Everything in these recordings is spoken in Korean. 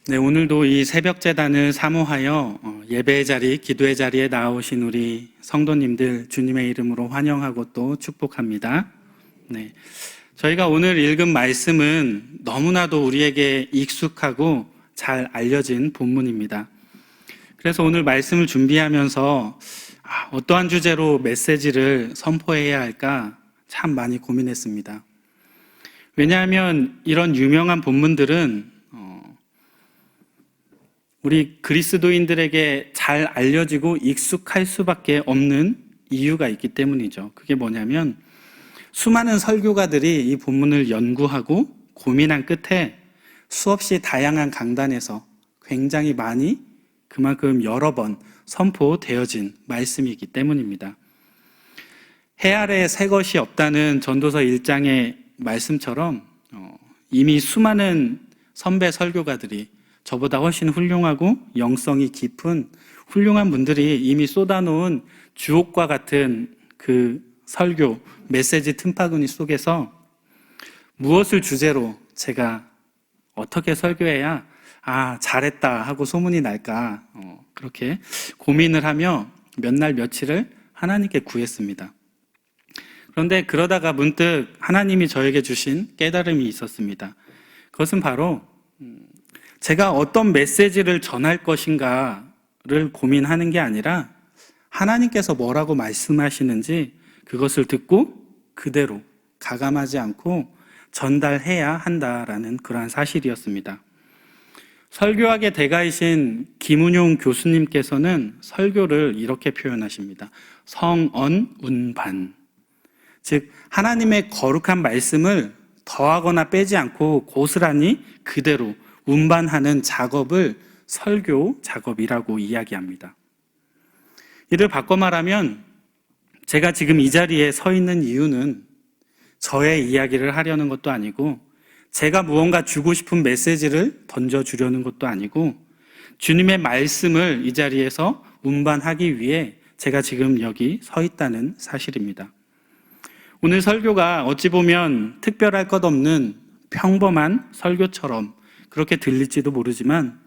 네, 오늘도 이 새벽 제단을 사모하여 예배의 자리, 기도의 자리에 나오신 우리 성도님들 주님의 이름으로 환영하고 또 축복합니다. 네, 저희가 오늘 읽은 말씀은 너무나도 우리에게 익숙하고 잘 알려진 본문입니다. 그래서 오늘 말씀을 준비하면서 어떠한 주제로 메시지를 선포해야 할까 참 많이 고민했습니다. 왜냐하면 이런 유명한 본문들은 우리 그리스도인들에게 잘 알려지고 익숙할 수밖에 없는 이유가 있기 때문이죠. 그게 뭐냐면 수많은 설교가들이 이 본문을 연구하고 고민한 끝에 수없이 다양한 강단에서 굉장히 많이 그만큼 여러 번 선포되어진 말씀이기 때문입니다. 해 아래 새 것이 없다는 전도서 1장의 말씀처럼 이미 수많은 선배 설교가들이 저보다 훨씬 훌륭하고 영성이 깊은 훌륭한 분들이 이미 쏟아놓은 주옥과 같은 그 설교, 메시지 틈바구니 속에서 무엇을 주제로 제가 어떻게 설교해야 잘했다 하고 소문이 날까 그렇게 고민을 하며 몇 날 며칠을 하나님께 구했습니다. 그런데 그러다가 문득 하나님이 저에게 주신 깨달음이 있었습니다. 그것은 바로 제가 어떤 메시지를 전할 것인가를 고민하는 게 아니라 하나님께서 뭐라고 말씀하시는지 그것을 듣고 그대로 가감하지 않고 전달해야 한다라는 그러한 사실이었습니다. 설교학의 대가이신 김은용 교수님께서는 설교를 이렇게 표현하십니다. 성언운반. 즉 하나님의 거룩한 말씀을 더하거나 빼지 않고 고스란히 그대로 운반하는 작업을 설교 작업이라고 이야기합니다. 이를 바꿔 말하면 제가 지금 이 자리에 서 있는 이유는 저의 이야기를 하려는 것도 아니고 제가 무언가 주고 싶은 메시지를 던져주려는 것도 아니고 주님의 말씀을 이 자리에서 운반하기 위해 제가 지금 여기 서 있다는 사실입니다. 오늘 설교가 어찌 보면 특별할 것 없는 평범한 설교처럼 그렇게 들릴지도 모르지만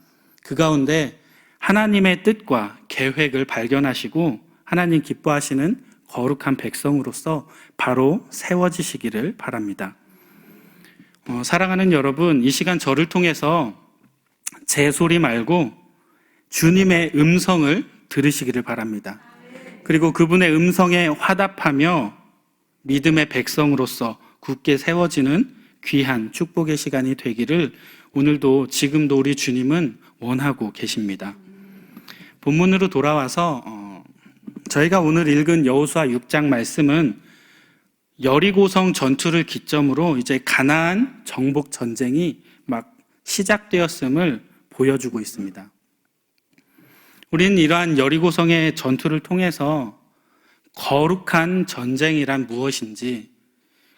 그 가운데 하나님의 뜻과 계획을 발견하시고 하나님 기뻐하시는 거룩한 백성으로서 바로 세워지시기를 바랍니다. 사랑하는 여러분, 이 시간 저를 통해서 제 소리 말고 주님의 음성을 들으시기를 바랍니다. 그리고 그분의 음성에 화답하며 믿음의 백성으로서 굳게 세워지는 귀한 축복의 시간이 되기를 오늘도 지금도 우리 주님은 원하고 계십니다. 본문으로 돌아와서 저희가 오늘 읽은 여호수아 6장 말씀은 여리고성 전투를 기점으로 이제 가나안 정복 전쟁이 막 시작되었음을 보여주고 있습니다. 우리는 이러한 여리고성의 전투를 통해서 거룩한 전쟁이란 무엇인지,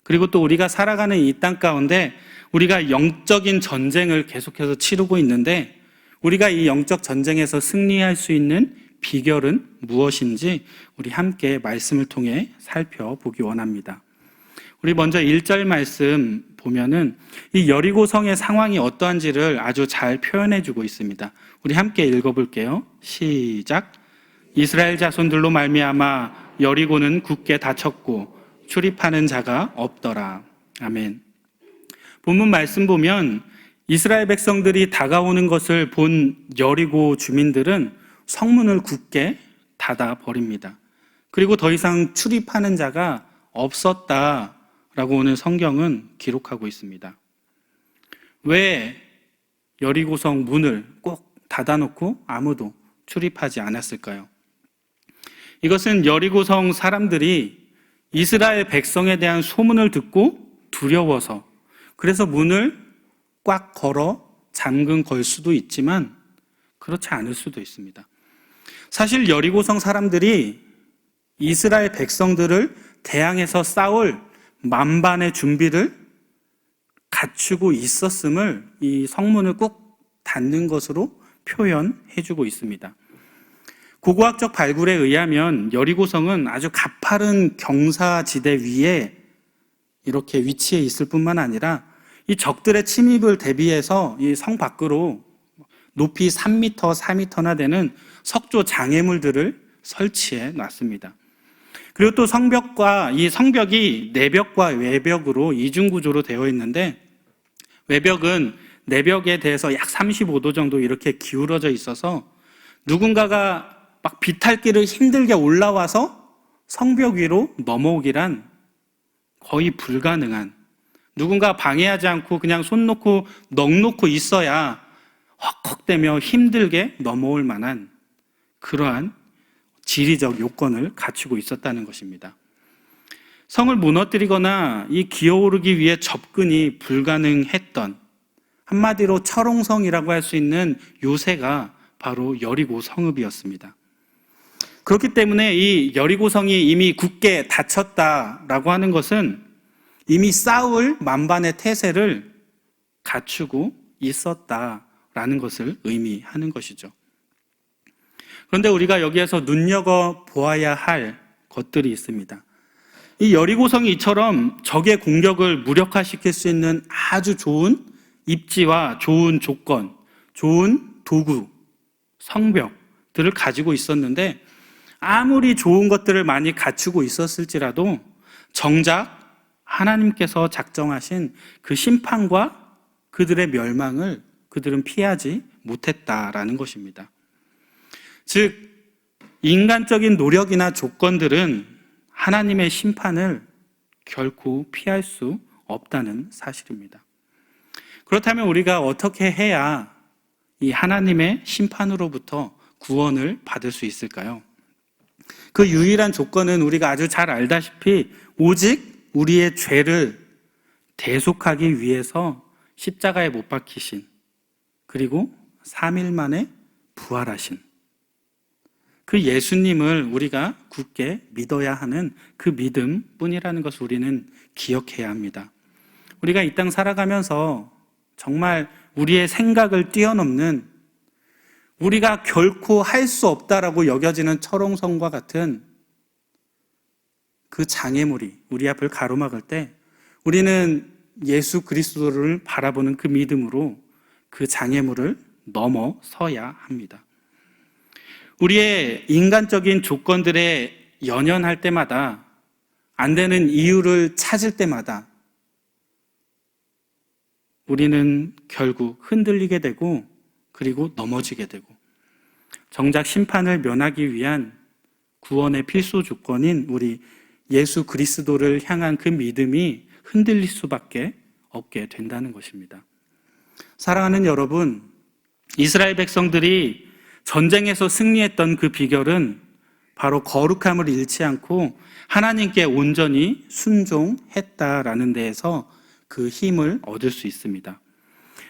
그리고 또 우리가 살아가는 이 땅 가운데 우리가 영적인 전쟁을 계속해서 치르고 있는데 우리가 이 영적 전쟁에서 승리할 수 있는 비결은 무엇인지 우리 함께 말씀을 통해 살펴보기 원합니다. 우리 먼저 1절 말씀 보면은 이 여리고성의 상황이 어떠한지를 아주 잘 표현해주고 있습니다. 우리 함께 읽어볼게요. 시작. 이스라엘 자손들로 말미암아 여리고는 굳게 닫혔고 출입하는 자가 없더라. 아멘. 본문 말씀 보면 이스라엘 백성들이 다가오는 것을 본 여리고 주민들은 성문을 굳게 닫아 버립니다. 그리고 더 이상 출입하는 자가 없었다라고 오늘 성경은 기록하고 있습니다. 왜 여리고성 문을 꼭 닫아놓고 아무도 출입하지 않았을까요? 이것은 여리고성 사람들이 이스라엘 백성에 대한 소문을 듣고 두려워서, 그래서 문을 꽉 걸어 잠근 걸 수도 있지만 그렇지 않을 수도 있습니다. 사실 여리고성 사람들이 이스라엘 백성들을 대항해서 싸울 만반의 준비를 갖추고 있었음을 이 성문을 꼭 닫는 것으로 표현해주고 있습니다. 고고학적 발굴에 의하면 여리고성은 아주 가파른 경사지대 위에 이렇게 위치해 있을 뿐만 아니라 이 적들의 침입을 대비해서 이 성 밖으로 높이 3m, 4m나 되는 석조 장애물들을 설치해 놨습니다. 그리고 또 이 성벽이 내벽과 외벽으로 이중구조로 되어 있는데, 외벽은 내벽에 대해서 약 35도 정도 이렇게 기울어져 있어서 누군가가 막 비탈길을 힘들게 올라와서 성벽 위로 넘어오기란 거의 불가능한, 누군가 방해하지 않고 그냥 손 놓고 넋 놓고 있어야 헉헉대며 힘들게 넘어올 만한 그러한 지리적 요건을 갖추고 있었다는 것입니다. 성을 무너뜨리거나 이 기어오르기 위해 접근이 불가능했던, 한마디로 철옹성이라고 할 수 있는 요새가 바로 여리고 성읍이었습니다. 그렇기 때문에 이 여리고 성이 이미 굳게 닫혔다라고 하는 것은 이미 싸울 만반의 태세를 갖추고 있었다라는 것을 의미하는 것이죠. 그런데 우리가 여기에서 눈여겨보아야 할 것들이 있습니다. 이 여리고성이 이처럼 적의 공격을 무력화시킬 수 있는 아주 좋은 입지와 좋은 조건, 좋은 도구, 성벽들을 가지고 있었는데, 아무리 좋은 것들을 많이 갖추고 있었을지라도 정작 하나님께서 작정하신 그 심판과 그들의 멸망을 그들은 피하지 못했다라는 것입니다. 즉, 인간적인 노력이나 조건들은 하나님의 심판을 결코 피할 수 없다는 사실입니다. 그렇다면 우리가 어떻게 해야 이 하나님의 심판으로부터 구원을 받을 수 있을까요? 그 유일한 조건은 우리가 아주 잘 알다시피 오직 우리의 죄를 대속하기 위해서 십자가에 못 박히신, 그리고 3일 만에 부활하신 그 예수님을 우리가 굳게 믿어야 하는 그 믿음뿐이라는 것을 우리는 기억해야 합니다. 우리가 이 땅 살아가면서 정말 우리의 생각을 뛰어넘는, 우리가 결코 할 수 없다라고 여겨지는 철옹성과 같은 그 장애물이 우리 앞을 가로막을 때 우리는 예수 그리스도를 바라보는 그 믿음으로 그 장애물을 넘어서야 합니다. 우리의 인간적인 조건들에 연연할 때마다, 안 되는 이유를 찾을 때마다 우리는 결국 흔들리게 되고, 그리고 넘어지게 되고, 정작 심판을 면하기 위한 구원의 필수 조건인 우리 예수 그리스도를 향한 그 믿음이 흔들릴 수밖에 없게 된다는 것입니다. 사랑하는 여러분, 이스라엘 백성들이 전쟁에서 승리했던 그 비결은 바로 거룩함을 잃지 않고 하나님께 온전히 순종했다라는 데에서 그 힘을 얻을 수 있습니다.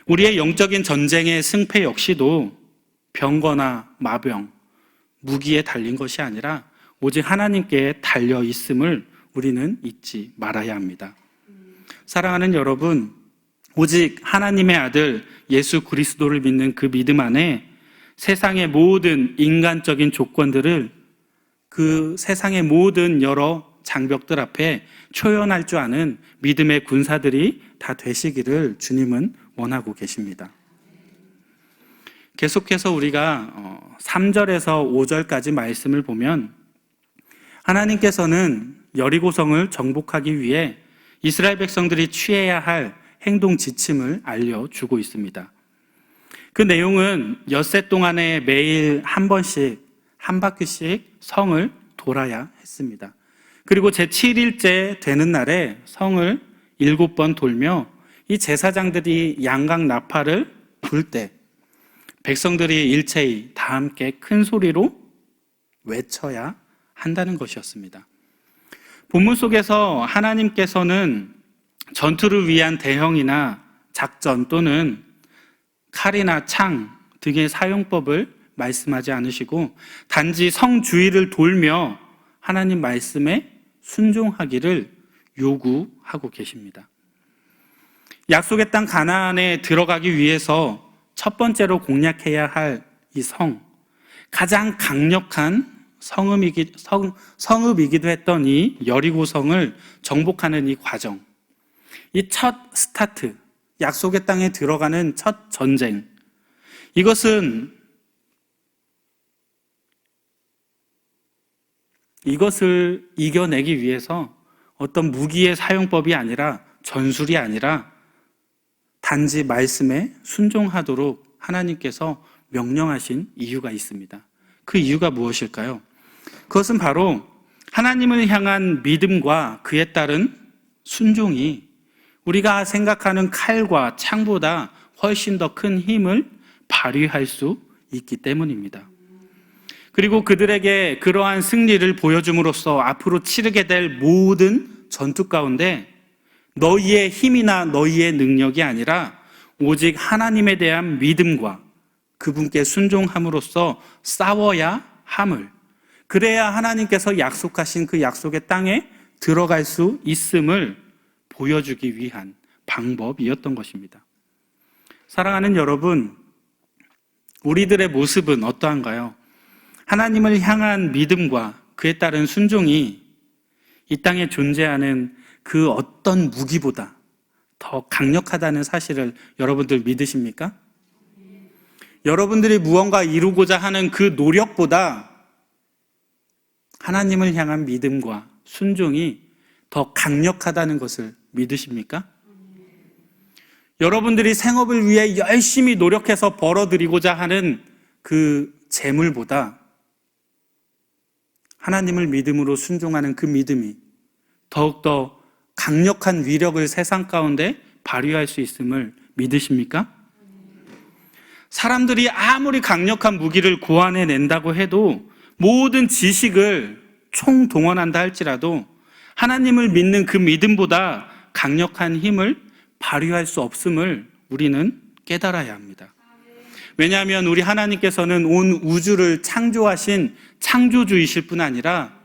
우리의 영적인 전쟁의 승패 역시도 병거나 마병, 무기에 달린 것이 아니라 오직 하나님께 달려 있음을 우리는 잊지 말아야 합니다. 사랑하는 여러분, 오직 하나님의 아들 예수 그리스도를 믿는 그 믿음 안에 세상의 모든 인간적인 조건들을, 그 세상의 모든 여러 장벽들 앞에 초연할 줄 아는 믿음의 군사들이 다 되시기를 주님은 원하고 계십니다. 계속해서 우리가 3절에서 5절까지 말씀을 보면, 하나님께서는 여리고성을 정복하기 위해 이스라엘 백성들이 취해야 할 행동 지침을 알려주고 있습니다. 그 내용은 엿새 동안에 매일 한 번씩, 한 바퀴씩 성을 돌아야 했습니다. 그리고 제7일째 되는 날에 성을 7번 돌며 이 제사장들이 양각 나팔을 불 때 백성들이 일체히 다 함께 큰 소리로 외쳐야 한다는 것이었습니다. 본문 속에서 하나님께서는 전투를 위한 대형이나 작전 또는 칼이나 창 등의 사용법을 말씀하지 않으시고 단지 성 주위를 돌며 하나님 말씀에 순종하기를 요구하고 계십니다. 약속의 땅 가나안에 들어가기 위해서 첫 번째로 공략해야 할 이 성, 가장 강력한 성읍이기도 했던 이 여리고성을 정복하는 이 과정, 이 첫 스타트, 약속의 땅에 들어가는 첫 전쟁, 이것을 이겨내기 위해서 어떤 무기의 사용법이 아니라, 전술이 아니라 단지 말씀에 순종하도록 하나님께서 명령하신 이유가 있습니다. 그 이유가 무엇일까요? 그것은 바로 하나님을 향한 믿음과 그에 따른 순종이 우리가 생각하는 칼과 창보다 훨씬 더 큰 힘을 발휘할 수 있기 때문입니다. 그리고 그들에게 그러한 승리를 보여줌으로써 앞으로 치르게 될 모든 전투 가운데 너희의 힘이나 너희의 능력이 아니라 오직 하나님에 대한 믿음과 그분께 순종함으로써 싸워야 함을, 그래야 하나님께서 약속하신 그 약속의 땅에 들어갈 수 있음을 보여주기 위한 방법이었던 것입니다. 사랑하는 여러분, 우리들의 모습은 어떠한가요? 하나님을 향한 믿음과 그에 따른 순종이 이 땅에 존재하는 그 어떤 무기보다 더 강력하다는 사실을 여러분들 믿으십니까? 여러분들이 무언가 이루고자 하는 그 노력보다 하나님을 향한 믿음과 순종이 더 강력하다는 것을 믿으십니까? 여러분들이 생업을 위해 열심히 노력해서 벌어들이고자 하는 그 재물보다 하나님을 믿음으로 순종하는 그 믿음이 더욱더 강력한 위력을 세상 가운데 발휘할 수 있음을 믿으십니까? 사람들이 아무리 강력한 무기를 고안해낸다고 해도, 모든 지식을 총동원한다 할지라도 하나님을 믿는 그 믿음보다 강력한 힘을 발휘할 수 없음을 우리는 깨달아야 합니다. 왜냐하면 우리 하나님께서는 온 우주를 창조하신 창조주이실 뿐 아니라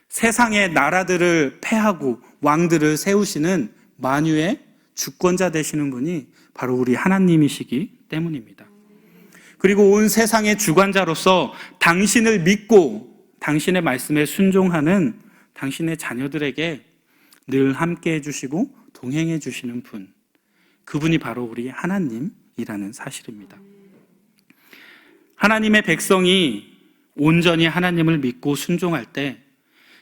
세상의 나라들을 패하고 왕들을 세우시는 만유의 주권자 되시는 분이 바로 우리 하나님이시기 때문입니다. 그리고 온 세상의 주관자로서 당신을 믿고 당신의 말씀에 순종하는 당신의 자녀들에게 늘 함께 해주시고 동행해 주시는 분, 그분이 바로 우리 하나님이라는 사실입니다. 하나님의 백성이 온전히 하나님을 믿고 순종할 때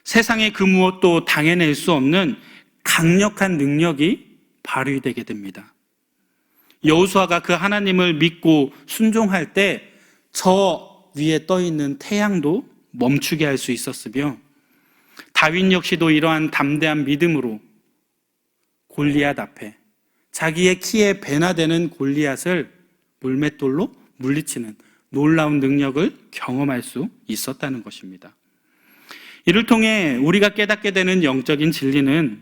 세상의 그 무엇도 당해낼 수 없는 강력한 능력이 발휘되게 됩니다. 여호수아가 그 하나님을 믿고 순종할 때 저 위에 떠 있는 태양도 멈추게 할 수 있었으며, 다윗 역시도 이러한 담대한 믿음으로 골리앗 앞에 자기의 키에 배나 되는 골리앗을 물맷돌로 물리치는 놀라운 능력을 경험할 수 있었다는 것입니다. 이를 통해 우리가 깨닫게 되는 영적인 진리는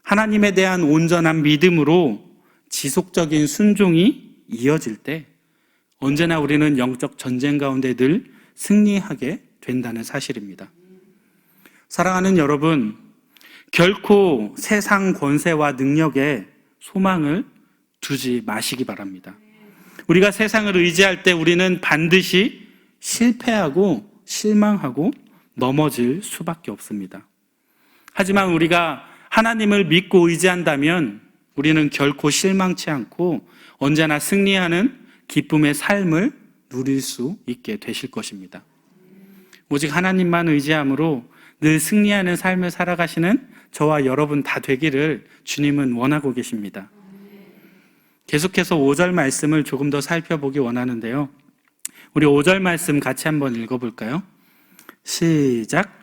하나님에 대한 온전한 믿음으로 지속적인 순종이 이어질 때 언제나 우리는 영적 전쟁 가운데 늘 승리하게 된다는 사실입니다. 사랑하는 여러분, 결코 세상 권세와 능력에 소망을 두지 마시기 바랍니다. 우리가 세상을 의지할 때 우리는 반드시 실패하고 실망하고 넘어질 수밖에 없습니다. 하지만 우리가 하나님을 믿고 의지한다면 우리는 결코 실망치 않고 언제나 승리하는 기쁨의 삶을 누릴 수 있게 되실 것입니다. 오직 하나님만 의지함으로 늘 승리하는 삶을 살아가시는 저와 여러분 다 되기를 주님은 원하고 계십니다. 계속해서 5절 말씀을 조금 더 살펴보기 원하는데요. 우리 5절 말씀 같이 한번 읽어볼까요? 시작.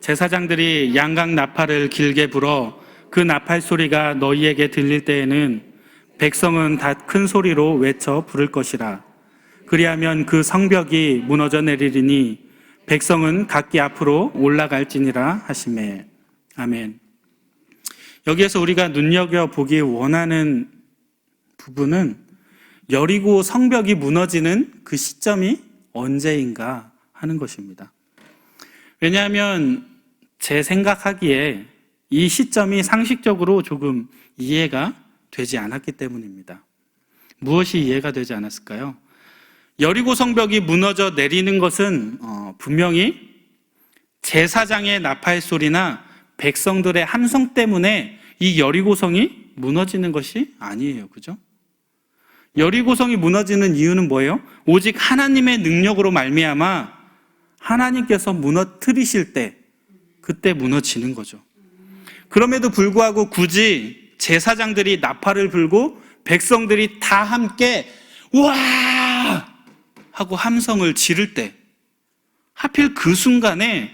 제사장들이 양각 나팔을 길게 불어 그 나팔 소리가 너희에게 들릴 때에는 백성은 다 큰 소리로 외쳐 부를 것이라. 그리하면 그 성벽이 무너져 내리리니 백성은 각기 앞으로 올라갈지니라 하시매. 아멘. 여기에서 우리가 눈여겨보기 원하는 부분은 여리고 성벽이 무너지는 그 시점이 언제인가 하는 것입니다. 왜냐하면 제 생각하기에 이 시점이 상식적으로 조금 이해가 되지 않았기 때문입니다. 무엇이 이해가 되지 않았을까요? 여리고 성벽이 무너져 내리는 것은 분명히 제사장의 나팔 소리나 백성들의 함성 때문에 이 여리고성이 무너지는 것이 아니에요. 그죠? 여리고성이 무너지는 이유는 뭐예요? 오직 하나님의 능력으로 말미암아 하나님께서 무너뜨리실 때, 그때 무너지는 거죠. 그럼에도 불구하고 굳이 제사장들이 나팔을 불고 백성들이 다 함께 우와 하고 함성을 지를 때, 하필 그 순간에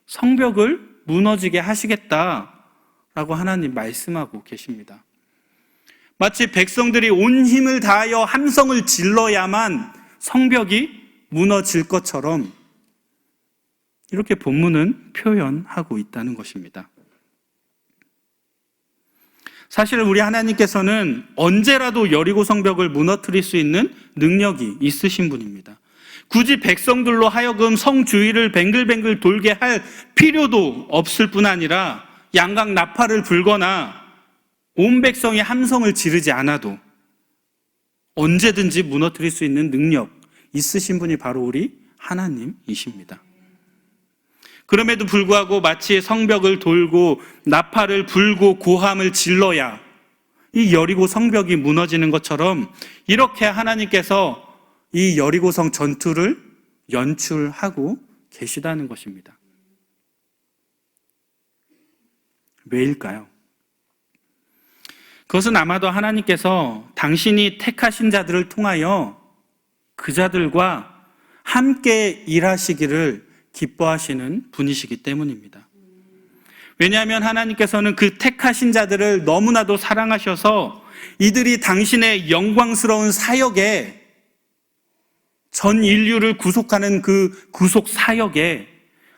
성벽을 무너지게 하시겠다라고 하나님 말씀하고 계십니다. 마치 백성들이 온 힘을 다하여 함성을 질러야만 성벽이 무너질 것처럼 이렇게 본문은 표현하고 있다는 것입니다. 사실 우리 하나님께서는 언제라도 여리고 성벽을 무너뜨릴 수 있는 능력이 있으신 분입니다. 굳이 백성들로 하여금 성 주위를 뱅글뱅글 돌게 할 필요도 없을 뿐 아니라 양각 나팔을 불거나 온 백성이 함성을 지르지 않아도 언제든지 무너뜨릴 수 있는 능력 있으신 분이 바로 우리 하나님이십니다. 그럼에도 불구하고 마치 성벽을 돌고 나팔을 불고 고함을 질러야 이 여리고 성벽이 무너지는 것처럼 이렇게 하나님께서 이 여리고성 전투를 연출하고 계시다는 것입니다. 왜일까요? 그것은 아마도 하나님께서 당신이 택하신 자들을 통하여 그 자들과 함께 일하시기를 기뻐하시는 분이시기 때문입니다. 왜냐하면 하나님께서는 그 택하신 자들을 너무나도 사랑하셔서 이들이 당신의 영광스러운 사역에, 전 인류를 구속하는 그 구속 사역에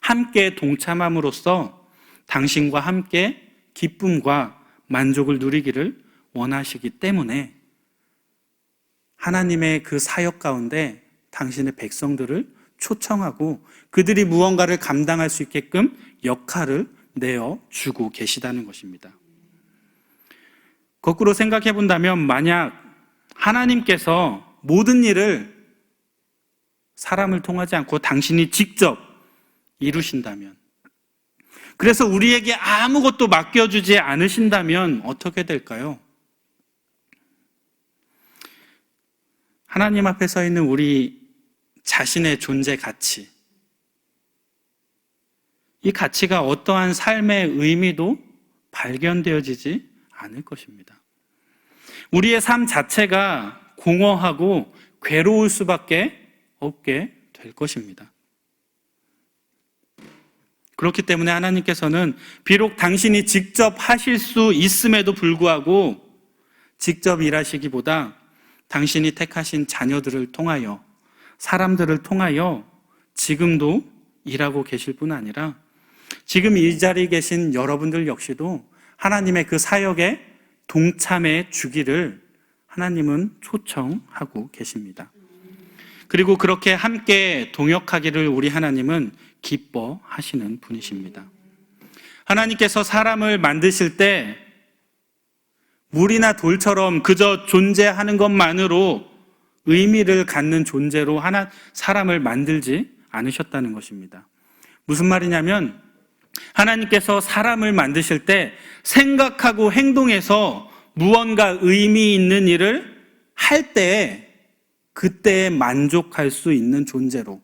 함께 동참함으로써 당신과 함께 기쁨과 만족을 누리기를 원하시기 때문에 하나님의 그 사역 가운데 당신의 백성들을 초청하고 그들이 무언가를 감당할 수 있게끔 역할을 내어주고 계시다는 것입니다. 거꾸로 생각해 본다면 만약 하나님께서 모든 일을 사람을 통하지 않고 당신이 직접 이루신다면, 그래서 우리에게 아무것도 맡겨주지 않으신다면 어떻게 될까요? 하나님 앞에 서 있는 우리 자신의 존재 가치, 이 가치가 어떠한 삶의 의미도 발견되어지지 않을 것입니다. 우리의 삶 자체가 공허하고 괴로울 수밖에 없게 될 것입니다. 그렇기 때문에 하나님께서는 비록 당신이 직접 하실 수 있음에도 불구하고 직접 일하시기보다 당신이 택하신 자녀들을 통하여, 사람들을 통하여 지금도 일하고 계실 뿐 아니라 지금 이 자리에 계신 여러분들 역시도 하나님의 그 사역에 동참해 주기를 하나님은 초청하고 계십니다. 그리고 그렇게 함께 동역하기를 우리 하나님은 기뻐하시는 분이십니다. 하나님께서 사람을 만드실 때 물이나 돌처럼 그저 존재하는 것만으로 의미를 갖는 존재로 사람을 만들지 않으셨다는 것입니다. 무슨 말이냐면 하나님께서 사람을 만드실 때 생각하고 행동해서 무언가 의미 있는 일을 할 때 그때에 만족할 수 있는 존재로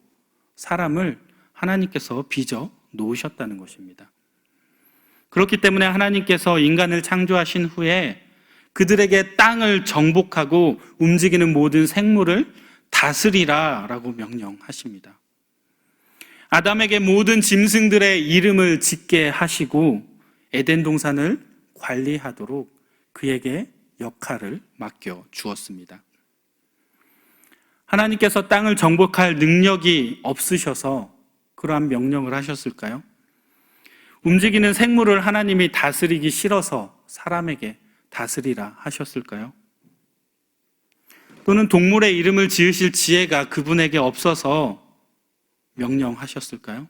사람을 하나님께서 빚어 놓으셨다는 것입니다. 그렇기 때문에 하나님께서 인간을 창조하신 후에 그들에게 땅을 정복하고 움직이는 모든 생물을 다스리라 라고 명령하십니다. 아담에게 모든 짐승들의 이름을 짓게 하시고 에덴 동산을 관리하도록 그에게 역할을 맡겨 주었습니다. 하나님께서 땅을 정복할 능력이 없으셔서 그러한 명령을 하셨을까요? 움직이는 생물을 하나님이 다스리기 싫어서 사람에게 다스리라 하셨을까요? 또는 동물의 이름을 지으실 지혜가 그분에게 없어서 명령하셨을까요?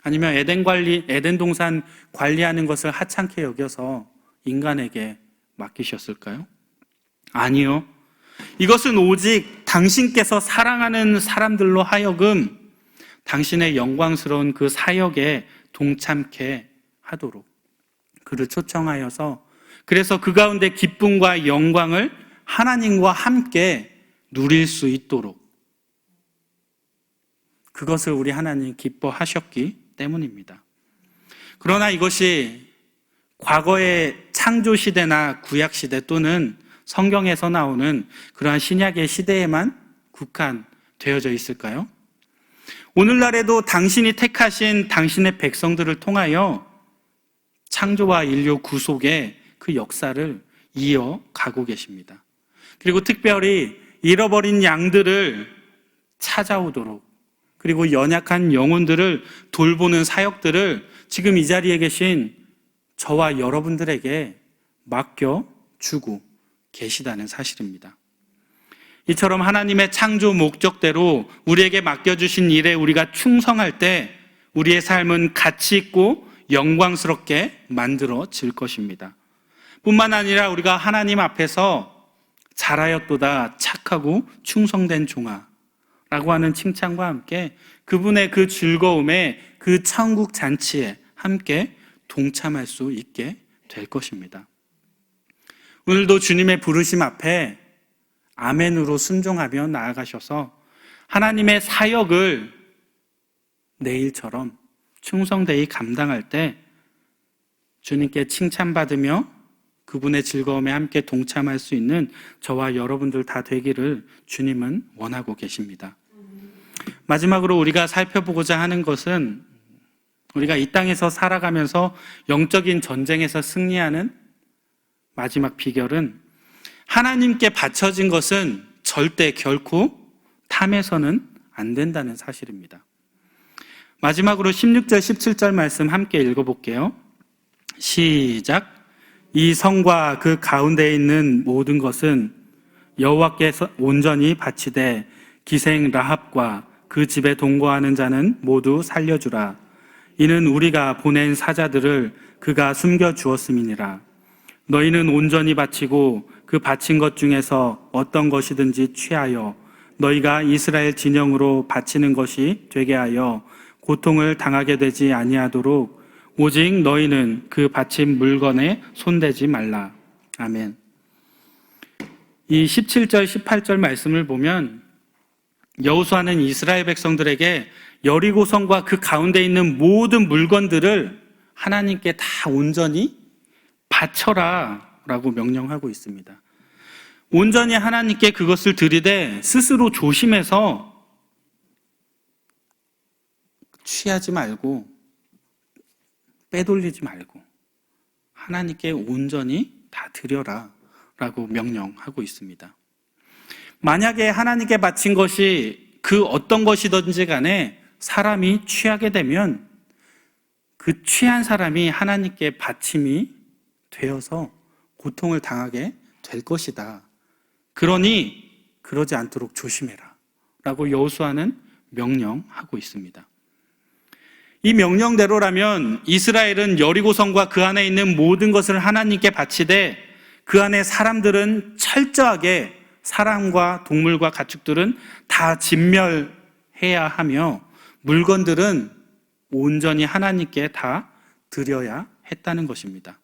아니면 에덴 동산 관리하는 것을 하찮게 여겨서 인간에게 맡기셨을까요? 아니요. 이것은 오직 당신께서 사랑하는 사람들로 하여금 당신의 영광스러운 그 사역에 동참케 하도록 그를 초청하여서, 그래서 그 가운데 기쁨과 영광을 하나님과 함께 누릴 수 있도록, 그것을 우리 하나님 기뻐하셨기 때문입니다. 그러나 이것이 과거의 창조시대나 구약시대 또는 성경에서 나오는 그러한 신약의 시대에만 국한되어져 있을까요? 오늘날에도 당신이 택하신 당신의 백성들을 통하여 창조와 인류 구속의 그 역사를 이어가고 계십니다. 그리고 특별히 잃어버린 양들을 찾아오도록, 그리고 연약한 영혼들을 돌보는 사역들을 지금 이 자리에 계신 저와 여러분들에게 맡겨주고 계시다는 사실입니다. 이처럼 하나님의 창조 목적대로 우리에게 맡겨주신 일에 우리가 충성할 때 우리의 삶은 가치 있고 영광스럽게 만들어질 것입니다. 뿐만 아니라 우리가 하나님 앞에서 잘하였도다 착하고 충성된 종아 라고 하는 칭찬과 함께 그분의 그 즐거움에, 그 천국 잔치에 함께 동참할 수 있게 될 것입니다. 오늘도 주님의 부르심 앞에 아멘으로 순종하며 나아가셔서 하나님의 사역을 내일처럼 충성되이 감당할 때 주님께 칭찬받으며 그분의 즐거움에 함께 동참할 수 있는 저와 여러분들 다 되기를 주님은 원하고 계십니다. 마지막으로 우리가 살펴보고자 하는 것은, 우리가 이 땅에서 살아가면서 영적인 전쟁에서 승리하는 마지막 비결은 하나님께 바쳐진 것은 절대 결코 탐해서는 안 된다는 사실입니다. 마지막으로 16절 17절 말씀 함께 읽어볼게요. 시작. 이 성과 그 가운데에 있는 모든 것은 여호와께 온전히 바치되 기생 라합과 그 집에 동거하는 자는 모두 살려주라. 이는 우리가 보낸 사자들을 그가 숨겨주었음이니라. 너희는 온전히 바치고 그 바친 것 중에서 어떤 것이든지 취하여 너희가 이스라엘 진영으로 바치는 것이 되게 하여 고통을 당하게 되지 아니하도록 오직 너희는 그 바친 물건에 손대지 말라. 아멘. 이 17절 18절 말씀을 보면 여호수아는 이스라엘 백성들에게 여리고성과 그 가운데 있는 모든 물건들을 하나님께 다 온전히 바쳐라 라고 명령하고 있습니다. 온전히 하나님께 그것을 드리되 스스로 조심해서 취하지 말고 빼돌리지 말고 하나님께 온전히 다 드려라 라고 명령하고 있습니다. 만약에 하나님께 바친 것이 그 어떤 것이든지 간에 사람이 취하게 되면 그 취한 사람이 하나님께 바침이 되어서 고통을 당하게 될 것이다. 그러니 그러지 않도록 조심해라 라고 여호수아는 명령하고 있습니다. 이 명령대로라면 이스라엘은 여리고성과 그 안에 있는 모든 것을 하나님께 바치되 그 안에 사람들은 철저하게, 사람과 동물과 가축들은 다 진멸해야 하며 물건들은 온전히 하나님께 다 드려야 했다는 것입니다.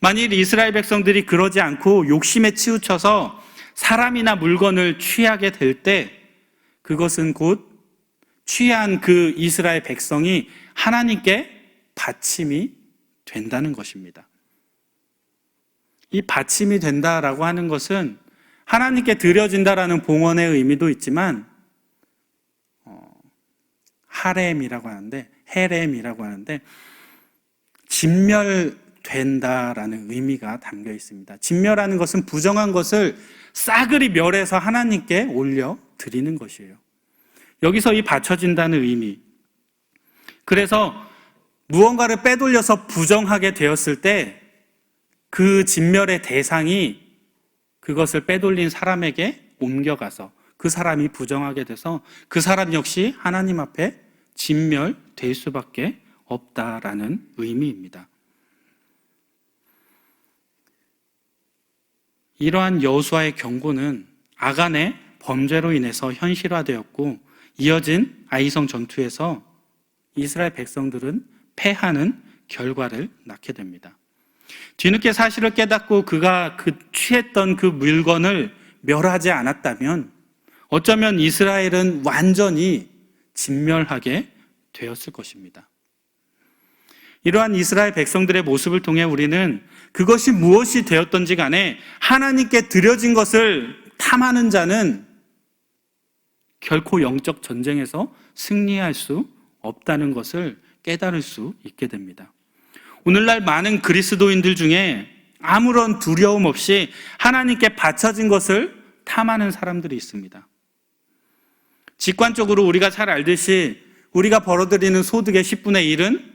만일 이스라엘 백성들이 그러지 않고 욕심에 치우쳐서 사람이나 물건을 취하게 될 때 그것은 곧 취한 그 이스라엘 백성이 하나님께 바침이 된다는 것입니다. 이 바침이 된다라고 하는 것은 하나님께 드려진다라는 봉헌의 의미도 있지만 하렘이라고 하는데, 헤렘이라고 하는데 진멸된다라는 의미가 담겨 있습니다. 진멸하는 것은 부정한 것을 싸그리 멸해서 하나님께 올려 드리는 것이에요. 여기서 이 바쳐진다는 의미, 그래서 무언가를 빼돌려서 부정하게 되었을 때 그 진멸의 대상이 그것을 빼돌린 사람에게 옮겨가서 그 사람이 부정하게 돼서 그 사람 역시 하나님 앞에 진멸될 수밖에 없다라는 의미입니다. 이러한 여호수아의 경고는 아간의 범죄로 인해서 현실화되었고 이어진 아이성 전투에서 이스라엘 백성들은 패하는 결과를 낳게 됩니다. 뒤늦게 사실을 깨닫고 그가 취했던 그 물건을 멸하지 않았다면 어쩌면 이스라엘은 완전히 진멸하게 되었을 것입니다. 이러한 이스라엘 백성들의 모습을 통해 우리는 그것이 무엇이 되었던지 간에 하나님께 드려진 것을 탐하는 자는 결코 영적 전쟁에서 승리할 수 없다는 것을 깨달을 수 있게 됩니다. 오늘날 많은 그리스도인들 중에 아무런 두려움 없이 하나님께 바쳐진 것을 탐하는 사람들이 있습니다. 직관적으로 우리가 잘 알듯이 우리가 벌어들이는 소득의 10분의 1은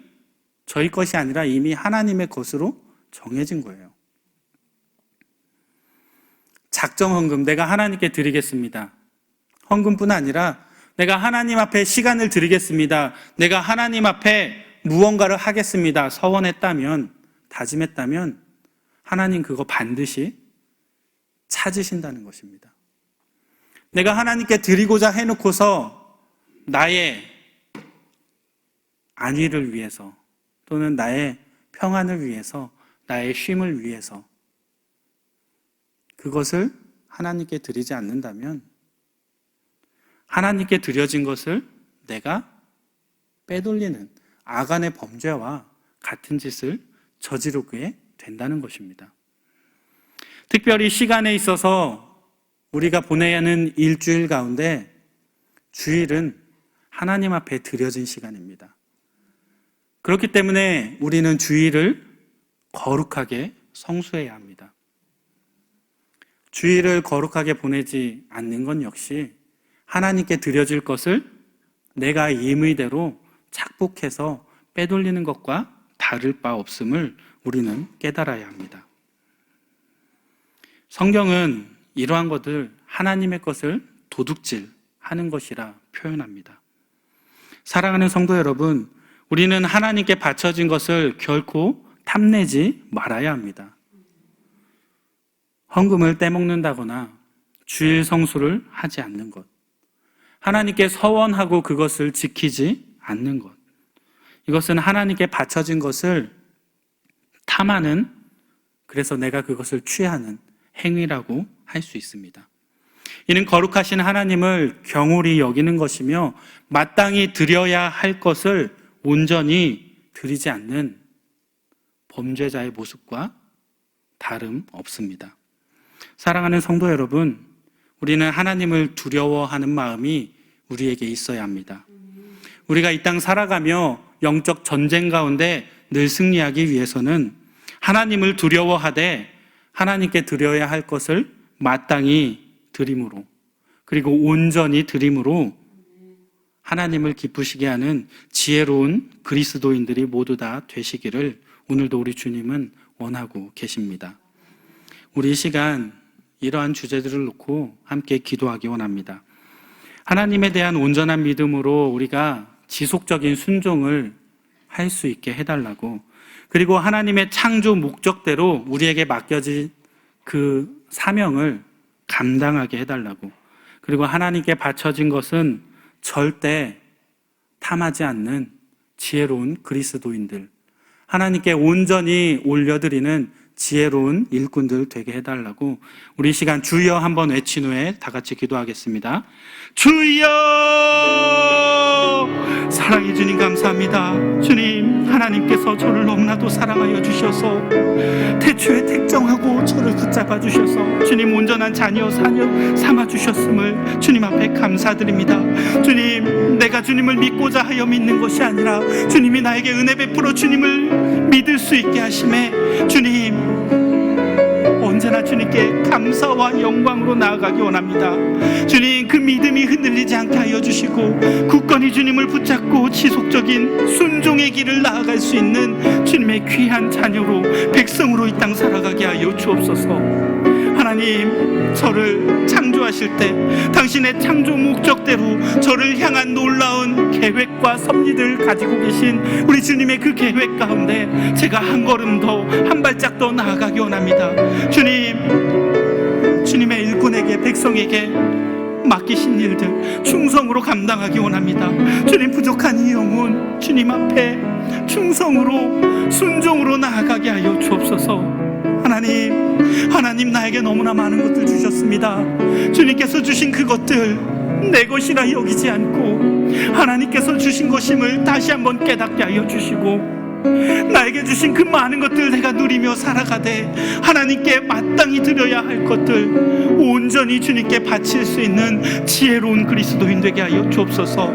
저희 것이 아니라 이미 하나님의 것으로 정해진 거예요. 작정 헌금, 내가 하나님께 드리겠습니다. 헌금뿐 아니라 내가 하나님 앞에 시간을 드리겠습니다. 내가 하나님 앞에 무언가를 하겠습니다. 서원했다면, 다짐했다면 하나님 그거 반드시 찾으신다는 것입니다. 내가 하나님께 드리고자 해놓고서 나의 안위를 위해서 또는 나의 평안을 위해서, 나의 쉼을 위해서 그것을 하나님께 드리지 않는다면 하나님께 드려진 것을 내가 빼돌리는 아간의 범죄와 같은 짓을 저지르게 된다는 것입니다. 특별히 시간에 있어서 우리가 보내야 하는 일주일 가운데 주일은 하나님 앞에 드려진 시간입니다. 그렇기 때문에 우리는 주일을 거룩하게 성수해야 합니다. 주일을 거룩하게 보내지 않는 건 역시 하나님께 드려질 것을 내가 임의대로 착복해서 빼돌리는 것과 다를 바 없음을 우리는 깨달아야 합니다. 성경은 이러한 것을 하나님의 것을 도둑질하는 것이라 표현합니다. 사랑하는 성도 여러분, 우리는 하나님께 바쳐진 것을 결코 탐내지 말아야 합니다. 헌금을 떼먹는다거나 주일 성수를 하지 않는 것, 하나님께 서원하고 그것을 지키지 않는 것, 이것은 하나님께 바쳐진 것을 탐하는, 그래서 내가 그것을 취하는 행위라고 할 수 있습니다. 이는 거룩하신 하나님을 경홀히 여기는 것이며 마땅히 드려야 할 것을 온전히 드리지 않는 범죄자의 모습과 다름 없습니다. 사랑하는 성도 여러분, 우리는 하나님을 두려워하는 마음이 우리에게 있어야 합니다. 우리가 이 땅 살아가며 영적 전쟁 가운데 늘 승리하기 위해서는 하나님을 두려워하되 하나님께 드려야 할 것을 마땅히 드림으로, 그리고 온전히 드림으로 하나님을 기쁘시게 하는 지혜로운 그리스도인들이 모두 다 되시기를 오늘도 우리 주님은 원하고 계십니다. 우리 이 시간 이러한 주제들을 놓고 함께 기도하기 원합니다. 하나님에 대한 온전한 믿음으로 우리가 지속적인 순종을 할 수 있게 해달라고, 그리고 하나님의 창조 목적대로 우리에게 맡겨진 그 사명을 감당하게 해달라고, 그리고 하나님께 바쳐진 것은 절대 탐하지 않는 지혜로운 그리스도인들, 하나님께 온전히 올려드리는 지혜로운 일꾼들 되게 해달라고 우리 시간 주여 한번 외친 후에 다 같이 기도하겠습니다. 주여! 사랑해 주님 감사합니다. 주님, 하나님께서 저를 너무나도 사랑하여 주셔서 태초에 택정하고 저를 붙잡아 주셔서 주님 온전한 자녀 사녀 삼아 주셨음을 주님 앞에 감사드립니다. 주님, 내가 주님을 믿고자 하여 믿는 것이 아니라 주님이 나에게 은혜 베풀어 주님을 믿을 수 있게 하심에 주님 언제나 주님께 감사와 영광으로 나아가기 원합니다. 주님, 그 믿음이 흔들리지 않게 하여 주시고 굳건히 주님을 붙잡고 지속적인 순종의 길을 나아갈 수 있는 주님의 귀한 자녀로, 백성으로 이 땅 살아가게 하여 주옵소서. 하나님, 저를 창조하실 때 당신의 창조 목적대로 저를 향한 놀라운 계획과 섭리를 가지고 계신 우리 주님의 그 계획 가운데 제가 한 걸음 더, 한 발짝 더 나아가기 원합니다. 주님, 주님의 일꾼에게, 백성에게 맡기신 일들 충성으로 감당하기 원합니다. 주님, 부족한 이 영혼 주님 앞에 충성으로 순종으로 나아가게 하여 주옵소서. 하나님 나에게 너무나 많은 것들 주셨습니다. 주님께서 주신 그것들 내 것이라 여기지 않고 하나님께서 주신 것임을 다시 한번 깨닫게 하여 주시고, 나에게 주신 그 많은 것들 내가 누리며 살아가되 하나님께 마땅히 드려야 할 것들 온전히 주님께 바칠 수 있는 지혜로운 그리스도인 되게 하여 주옵소서.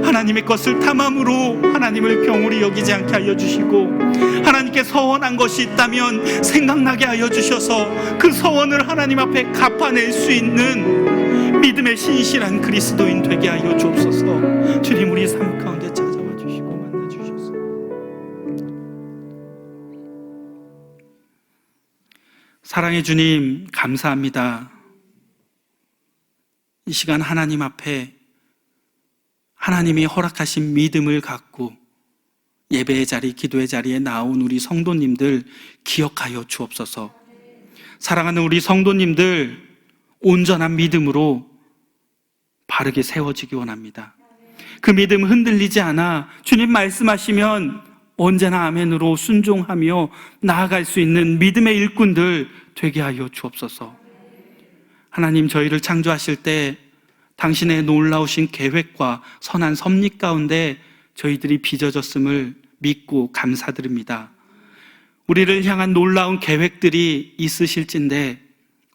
하나님의 것을 탐함으로 하나님을 경홀히 여기지 않게 하여 주시고, 하나님께 서원한 것이 있다면 생각나게 하여 주셔서 그 서원을 하나님 앞에 갚아낼 수 있는 믿음의 신실한 그리스도인 되게 하여 주옵소서. 주님, 우리 삶 가운데 찾아와 주시고 만나 주셔서 사랑의 주님, 감사합니다. 이 시간 하나님 앞에 하나님이 허락하신 믿음을 갖고 예배의 자리, 기도의 자리에 나온 우리 성도님들 기억하여 주옵소서. 사랑하는 우리 성도님들 온전한 믿음으로 바르게 세워지기 원합니다. 그 믿음 흔들리지 않아 주님 말씀하시면 언제나 아멘으로 순종하며 나아갈 수 있는 믿음의 일꾼들 되게 하여 주옵소서. 하나님, 저희를 창조하실 때 당신의 놀라우신 계획과 선한 섭리 가운데 저희들이 빚어졌음을 믿고 감사드립니다. 우리를 향한 놀라운 계획들이 있으실진데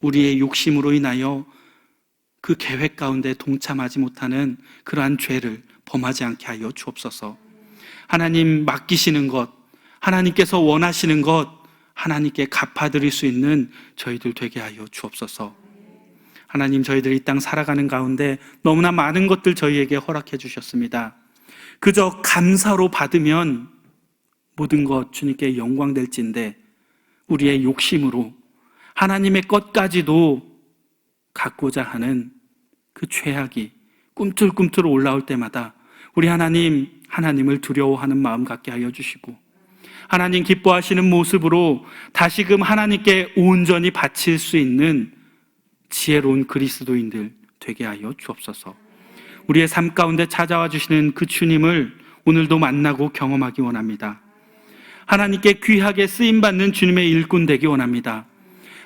우리의 욕심으로 인하여 그 계획 가운데 동참하지 못하는 그러한 죄를 범하지 않게 하여 주옵소서. 하나님 맡기시는 것, 하나님께서 원하시는 것 하나님께 갚아드릴 수 있는 저희들 되게 하여 주옵소서. 하나님, 저희들이 이 땅 살아가는 가운데 너무나 많은 것들 저희에게 허락해 주셨습니다. 그저 감사로 받으면 모든 것 주님께 영광될진데 우리의 욕심으로 하나님의 것까지도 갖고자 하는 그 죄악이 꿈틀꿈틀 올라올 때마다 우리 하나님을 두려워하는 마음 갖게 하여 주시고, 하나님 기뻐하시는 모습으로 다시금 하나님께 온전히 바칠 수 있는 지혜로운 그리스도인들 되게 하여 주옵소서. 우리의 삶 가운데 찾아와 주시는 그 주님을 오늘도 만나고 경험하기 원합니다. 하나님께 귀하게 쓰임받는 주님의 일꾼 되기 원합니다.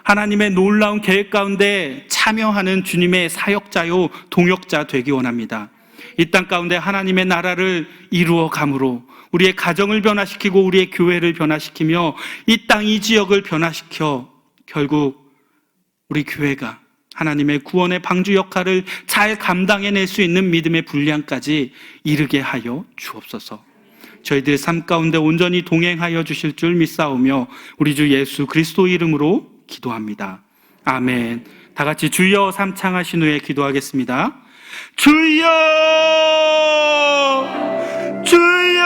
하나님의 놀라운 계획 가운데 참여하는 주님의 사역자요 동역자 되기 원합니다. 이 땅 가운데 하나님의 나라를 이루어 감으로 우리의 가정을 변화시키고 우리의 교회를 변화시키며 이 땅 이 지역을 변화시켜 결국 우리 교회가 하나님의 구원의 방주 역할을 잘 감당해낼 수 있는 믿음의 분량까지 이르게 하여 주옵소서. 저희들의 삶 가운데 온전히 동행하여 주실 줄 믿사오며 우리 주 예수 그리스도 이름으로 기도합니다. 아멘. 다 같이 주여 삼창하신 후에 기도하겠습니다. 주여, 주여,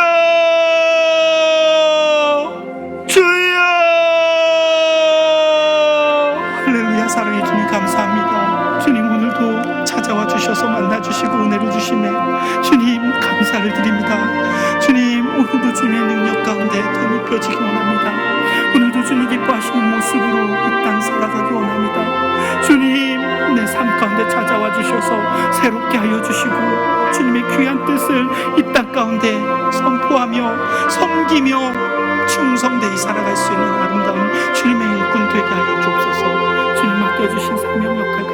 주여. 할렐루야. 사랑해 주님 감사합니다. 주님, 오늘도 찾아와 주셔서 만나 주시고 은혜를 주시네. 주님 감사를 드립니다. 주님, 오늘도 주님의 능력 가운데 더 입혀지기 원합니다. 오늘도 주님 기뻐하시는 모습으로 이 땅 살아가기 원합니다. 주님, 내 삶 가운데 찾아와 주셔서 새롭게 하여 주시고 주님의 귀한 뜻을 이 땅 가운데 선포하며 섬기며 충성되이 살아갈 수 있는 아름다운 주님의 일꾼 되게 하여 주옵소서. 주님 맡겨주신 사명 역할